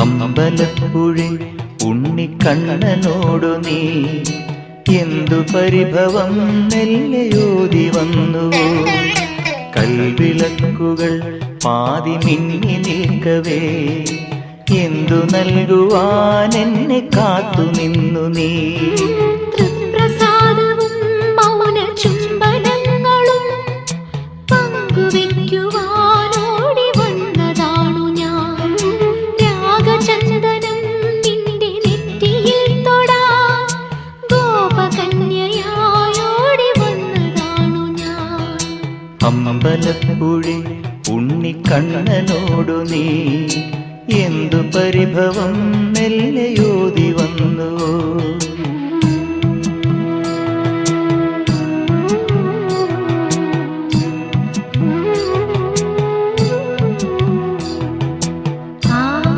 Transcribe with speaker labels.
Speaker 1: അമ്പലപ്പുഴ ഉണ്ണിക്കണ്ണനോടു നീ എന്തു പരിഭവം മെല്ലയോതി വന്നുവോ? കൽവിളക്കുകൾ പാതി മിന്നി നിൽക്കവേ എന്തു നൽകുവാൻ എന്നെ കാത്തു നിന്നു നീ?
Speaker 2: തൃപ്രസാദവും മൗന ചുംബനങ്ങളും പങ്കുവെക്കുവാനോടി വന്നതാണു ഞാൻ. രാഗചന്ദനം നിന്റെ നെറ്റിയിൽ തൊടാൻ ഗോപകന്യയായോടി വന്നതാണു ഞാൻ.
Speaker 1: അമ്പലപ്പുഴ ഉണ്ണിക്കണ്ണനോടു നീ എന്തു പരിഭവം മെല്ലയോതി വന്നുവോ?